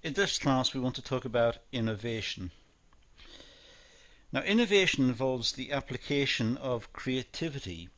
In this class we want to talk about innovation. Now, innovation involves the application of creativity,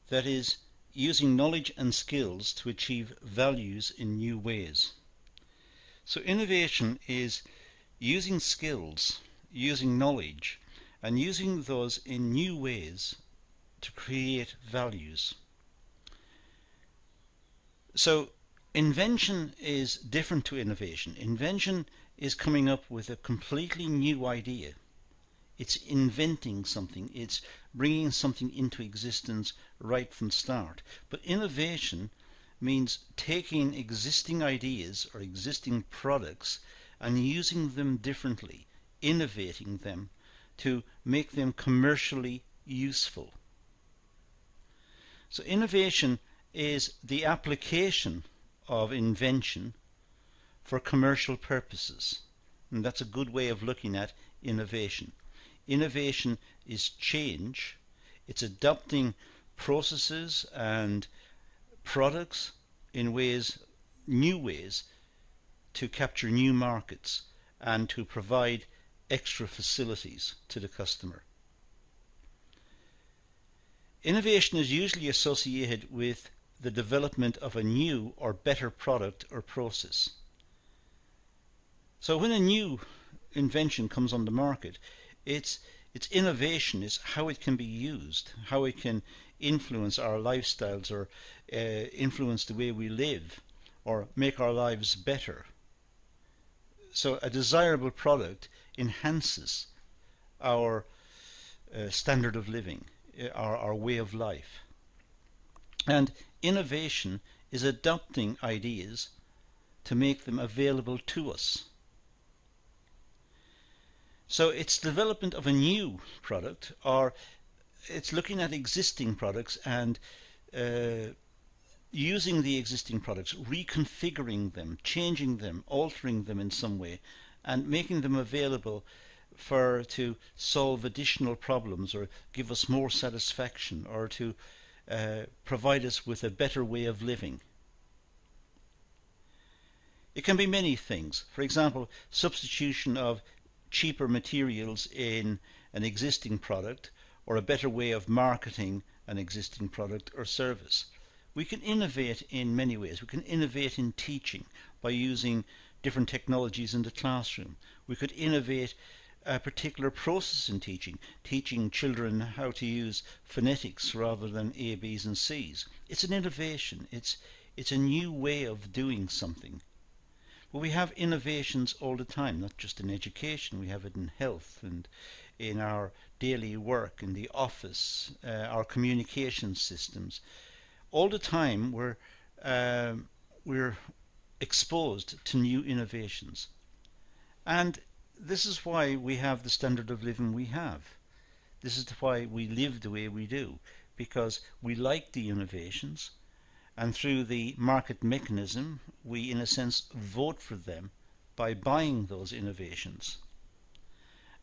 that is, using knowledge and skills to achieve values in new ways. So innovation is using skills, using knowledge, and using those in new ways to create values. So invention is different to innovation. Invention is coming up with a completely new idea. It's inventing something. It's bringing something into existence right from the start. But innovation means taking existing ideas or existing products and using them differently, innovating them to make them commercially useful. So innovation is the application of invention for commercial purposes. And that's a good way of looking at innovation. Innovation is change. It's adopting processes and products in new ways to capture new markets and to provide extra facilities to the customer. Innovation is usually associated with the development of a new or better product or process. So when a new invention comes on the market, its innovation is how it can be used, how it can influence our lifestyles or influence the way we live or make our lives better. So a desirable product enhances our standard of living, our way of life. And innovation is adopting ideas to make them available to us. So it's development of a new product, or it's looking at existing products and using the existing products, reconfiguring them, changing them, altering them in some way, and making them available to solve additional problems or give us more satisfaction or to provide us with a better way of living. It can be many things. For example, substitution of cheaper materials in an existing product, or a better way of marketing an existing product or service. We can innovate in many ways. We can innovate in teaching by using different technologies in the classroom. We could innovate a particular process in teaching children how to use phonetics rather than A, B's and C's. It's an innovation. It's a new way of doing something. But we have innovations all the time, not just in education. We have it in health and in our daily work, in the office, our communication systems. All the time we're exposed to new innovations. And this is why we have the standard of living we have. This is why we live the way we do, because we like the innovations, and through the market mechanism we in a sense vote for them by buying those innovations.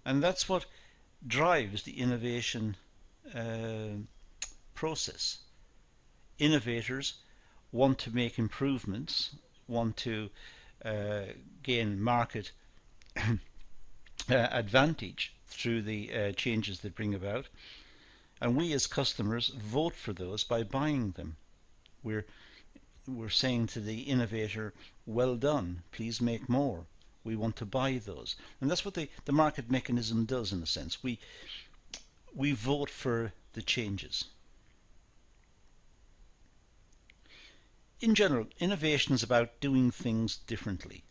And that's what drives the innovation process. Innovators want to make improvements, want to gain market advantage through the changes they bring about, and we as customers vote for those by buying them. We're saying to the innovator, well done, please make more. We want to buy those. And that's what the market mechanism does in a sense. We vote for the changes. In general, innovation is about doing things differently.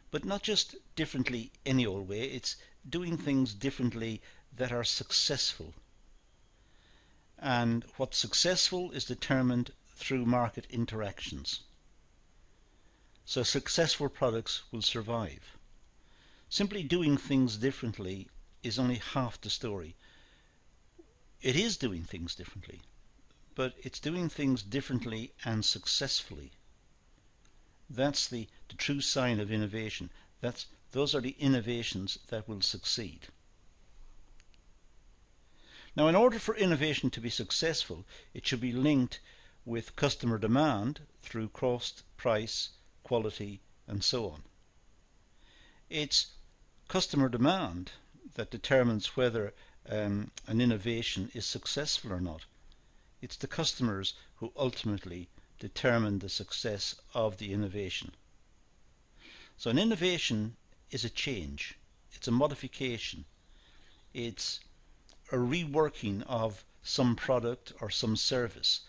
But not just differently any old way, it's doing things differently that are successful. And what's successful is determined through market interactions. So successful products will survive. Simply doing things differently is only half the story. It is doing things differently, but it's doing things differently and successfully. That's the true sign of innovation. Those are the innovations that will succeed. Now, in order for innovation to be successful, it should be linked with customer demand through cost, price, quality, and so on. It's customer demand that determines whether an innovation is successful or not. It's the customers who ultimately determine the success of the innovation. So an innovation is a change, it's a modification, it's a reworking of some product or some service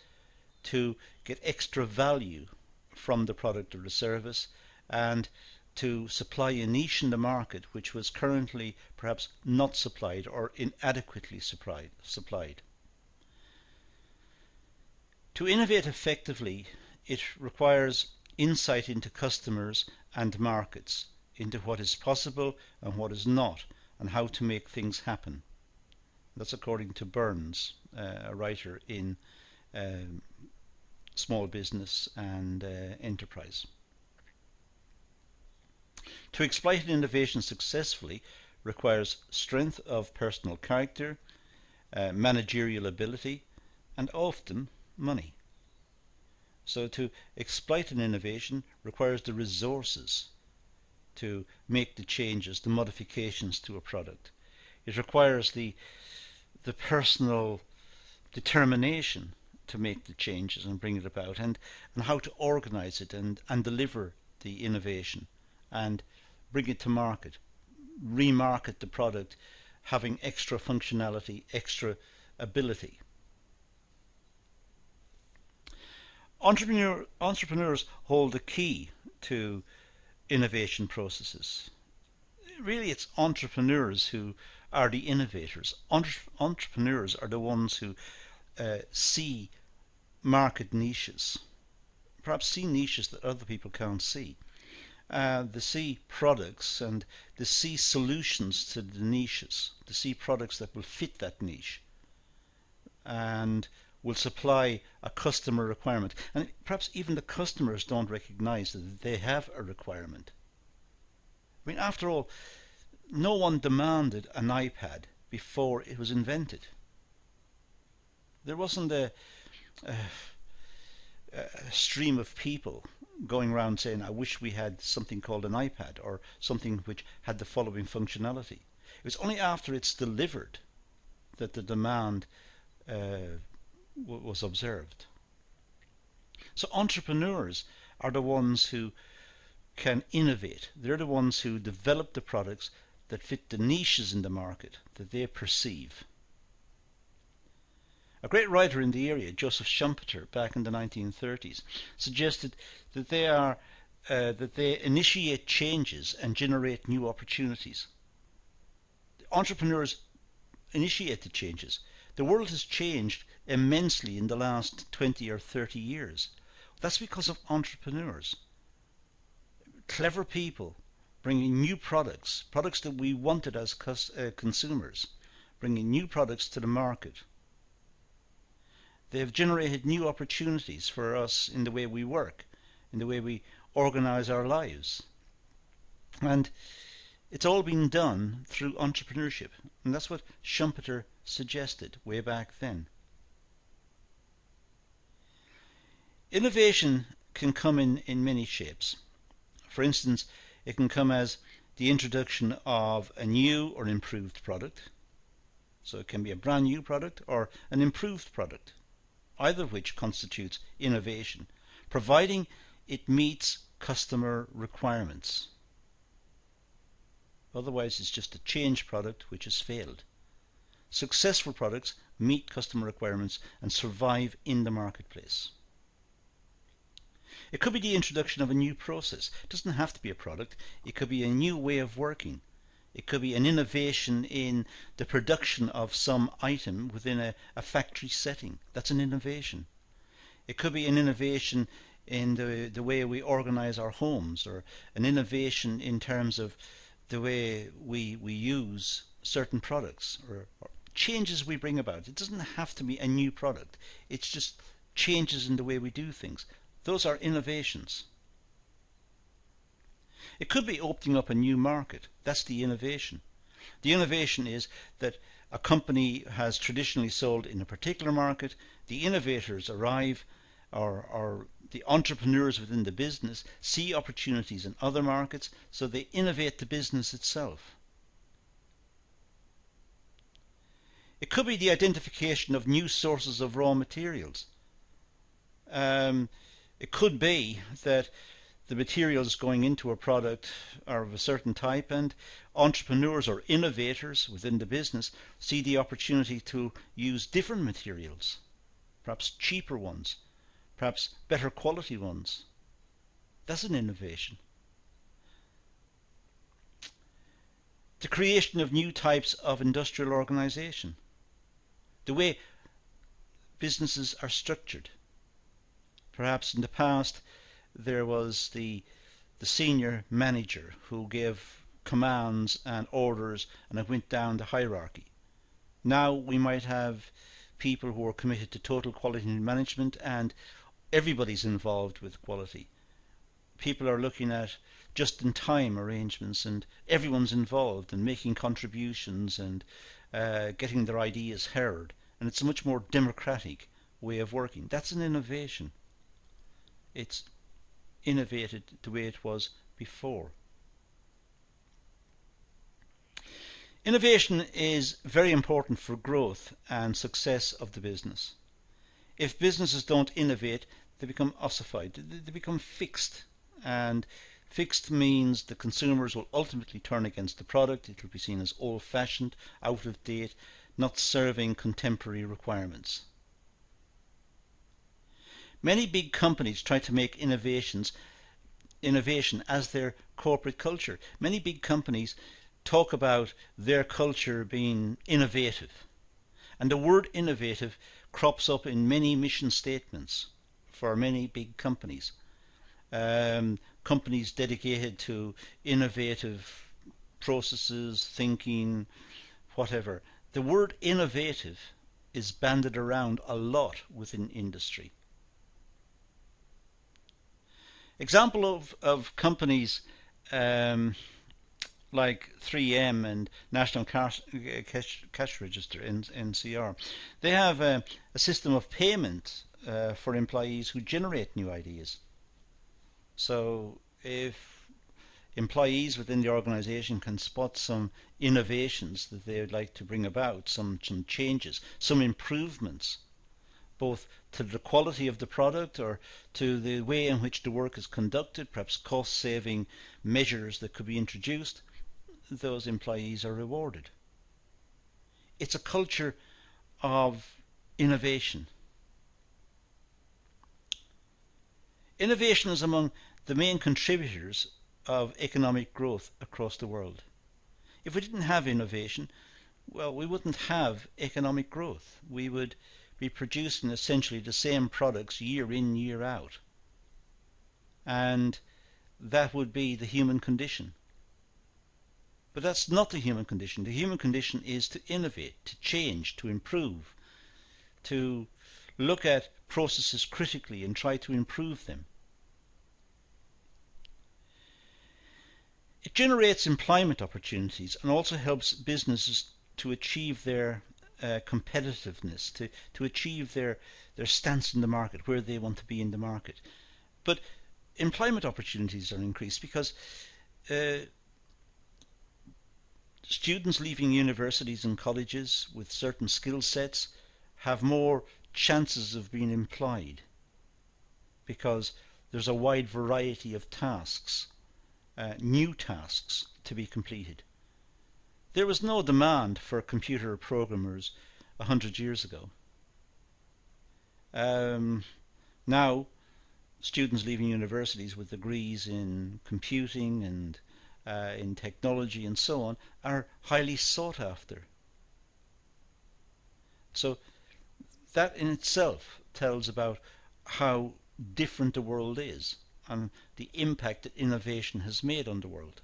to get extra value from the product or the service, and to supply a niche in the market which was currently perhaps not supplied or inadequately supplied. To innovate effectively, it requires insight into customers and markets, into what is possible and what is not, and how to make things happen. That's according to Burns, a writer in Small Business and Enterprise. To exploit an innovation successfully requires strength of personal character, managerial ability, and often money. So to exploit an innovation requires the resources to make the changes, the modifications to a product. It requires the personal determination to make the changes and bring it about, and how to organize it and deliver the innovation and bring it to market, remarket the product, having extra functionality, extra ability. Entrepreneurs hold the key to innovation processes. Really, it's entrepreneurs who are the innovators. Entrepreneurs are the ones who see market niches, perhaps see niches that other people can't see. They see products and they see solutions to the niches. They see products that will fit that niche and will supply a customer requirement. And perhaps even the customers don't recognize that they have a requirement. I mean, after all, no one demanded an iPad before it was invented. There wasn't a stream of people going around saying, I wish we had something called an iPad, or something which had the following functionality. It was only after it's delivered that the demand was observed. So entrepreneurs are the ones who can innovate. They're the ones who develop the products that fit the niches in the market that they perceive. A great writer in the area, Joseph Schumpeter, back in the 1930s, suggested that they initiate changes and generate new opportunities. Entrepreneurs initiate the changes. The world has changed immensely in the last 20 or 30 years. That's because of entrepreneurs. Clever people bringing new products that we wanted as consumers, bringing new products to the market. They have generated new opportunities for us in the way we work, in the way we organize our lives. And it's all been done through entrepreneurship. And that's what Schumpeter suggested way back then. Innovation can come in many shapes. For instance, it can come as the introduction of a new or improved product. So it can be a brand new product or an improved product, either of which constitutes innovation, providing it meets customer requirements. Otherwise, it's just a change product which has failed. Successful products meet customer requirements and survive in the marketplace. It could be the introduction of a new process. It doesn't have to be a product. It could be a new way of working. It could be an innovation in the production of some item within a factory setting. That's an innovation. It could be an innovation in the way we organize our homes, or an innovation in terms of the way we use certain products, or changes we bring about. It doesn't have to be a new product. It's just changes in the way we do things. Those are innovations. It could be opening up a new market. That's the innovation. The innovation is that a company has traditionally sold in a particular market. The innovators arrive or the entrepreneurs within the business see opportunities in other markets, so they innovate the business itself. It could be the identification of new sources of raw materials. It could be that the materials going into a product are of a certain type, and entrepreneurs or innovators within the business see the opportunity to use different materials, perhaps cheaper ones, perhaps better quality ones. That's an innovation. The creation of new types of industrial organization, the way businesses are structured. Perhaps in the past there was the senior manager who gave commands and orders, and it went down the hierarchy. Now we might have people who are committed to total quality management, and everybody's involved with quality. People are looking at just-in-time arrangements, and everyone's involved in making contributions and getting their ideas heard, and it's a much more democratic way of working. That's an innovation. It's innovated the way it was before. Innovation is very important for growth and success of the business. If businesses don't innovate, they become ossified, they become fixed, and fixed means the consumers will ultimately turn against the product. It will be seen as old-fashioned, out of date, not serving contemporary requirements. Many big companies try to make innovation as their corporate culture. Many big companies talk about their culture being innovative, and the word innovative crops up in many mission statements for many big companies. Companies dedicated to innovative processes, thinking, whatever. The word innovative is bandied around a lot within industry. Example of companies like 3M and National Cash Register, NCR. They have a system of payment for employees who generate new ideas. So if employees within the organization can spot some innovations that they would like to bring about, some changes, some improvements, both to the quality of the product or to the way in which the work is conducted, perhaps cost-saving measures that could be introduced, those employees are rewarded. It's a culture of innovation. Innovation is among the main contributors of economic growth across the world. If we didn't have innovation, well, we wouldn't have economic growth. We would be producing essentially the same products year in, year out. And that would be the human condition. But that's not the human condition. The human condition is to innovate, to change, to improve, to look at processes critically and try to improve them. It generates employment opportunities and also helps businesses to achieve their competitiveness, to achieve their stance in the market, where they want to be in the market. But employment opportunities are increased because students leaving universities and colleges with certain skill sets have more chances of being employed because there's a wide variety of tasks, new tasks to be completed. There was no demand for computer programmers 100 years ago. Now, students leaving universities with degrees in computing and in technology and so on are highly sought after. So that in itself tells about how different the world is and the impact that innovation has made on the world.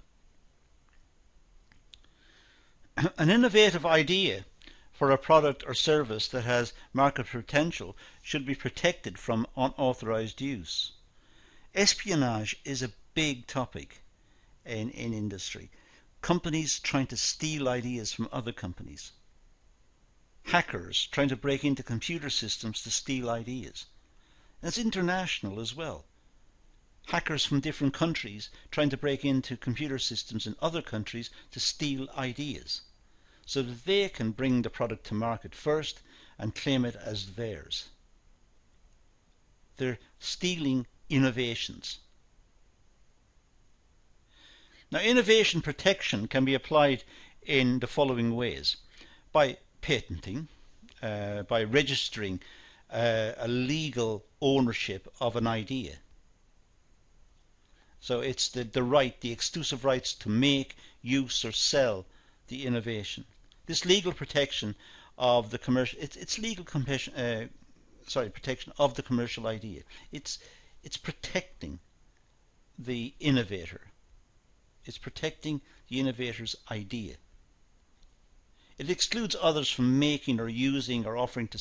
An innovative idea for a product or service that has market potential should be protected from unauthorized use. Espionage is a big topic in industry. Companies trying to steal ideas from other companies. Hackers trying to break into computer systems to steal ideas. And it's international as well. Hackers from different countries trying to break into computer systems in other countries to steal ideas so that they can bring the product to market first and claim it as theirs. They're stealing innovations. Now, innovation protection can be applied in the following ways: by patenting, by registering a legal ownership of an idea. So it's the right, the exclusive rights to make, use or sell the innovation. This legal protection of the commercial, it's legal protection of the commercial idea. It's protecting the innovator. It's protecting the innovator's idea. It excludes others from making or using or offering for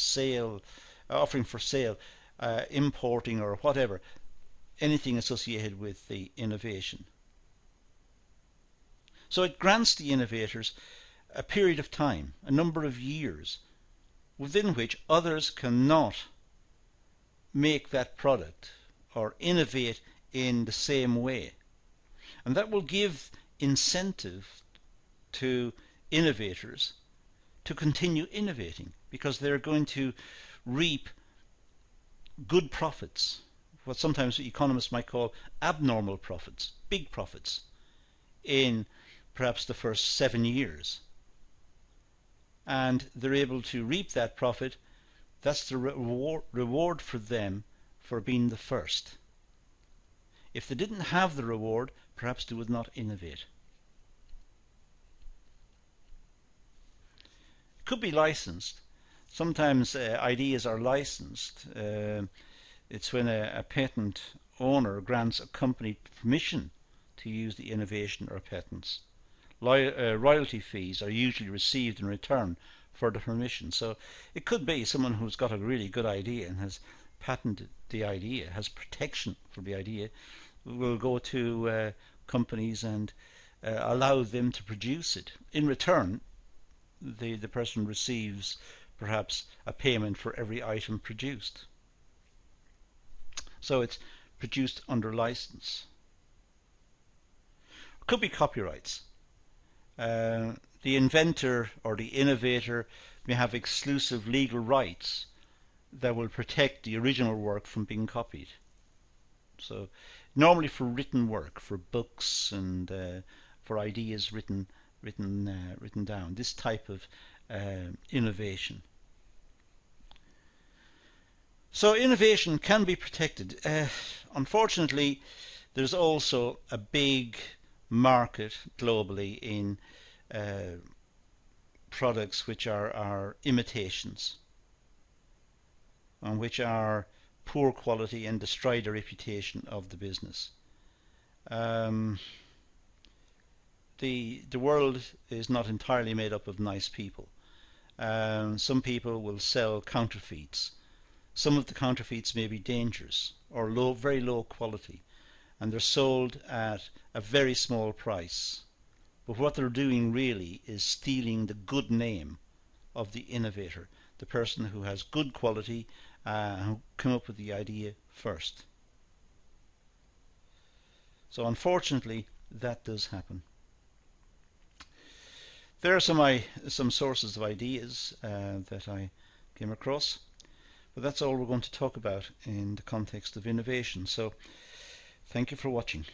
sale, importing or whatever, anything associated with the innovation. So it grants the innovators a period of time, a number of years, within which others cannot make that product or innovate in the same way. And that will give incentive to innovators to continue innovating, because they're going to reap good profits, what sometimes economists might call abnormal profits, big profits, in perhaps the first 7 years. And they're able to reap that profit. That's the reward for them for being the first. If they didn't have the reward, perhaps they would not innovate. It could be licensed. Sometimes ideas are licensed. It's when a patent owner grants a company permission to use the innovation or patents. Royalty fees are usually received in return for the permission. So it could be someone who's got a really good idea and has patented the idea, has protection for the idea, will go to companies and allow them to produce it. In return, the person receives perhaps a payment for every item produced. So it's produced under license. It could be copyrights. The inventor or the innovator may have exclusive legal rights that will protect the original work from being copied. So normally for written work, for books and for ideas written down, this type of innovation. So innovation can be protected. Unfortunately, there's also a big market globally in products which are imitations, and which are poor quality and destroy the reputation of the business. The world is not entirely made up of nice people. Some people will sell counterfeits. Some of the counterfeits may be dangerous or very low quality, and they're sold at a very small price. But what they're doing really is stealing the good name of the innovator, the person who has good quality, who came up with the idea first. So unfortunately, that does happen. There are some sources of ideas that I came across, but that's all we're going to talk about in the context of innovation. So thank you for watching.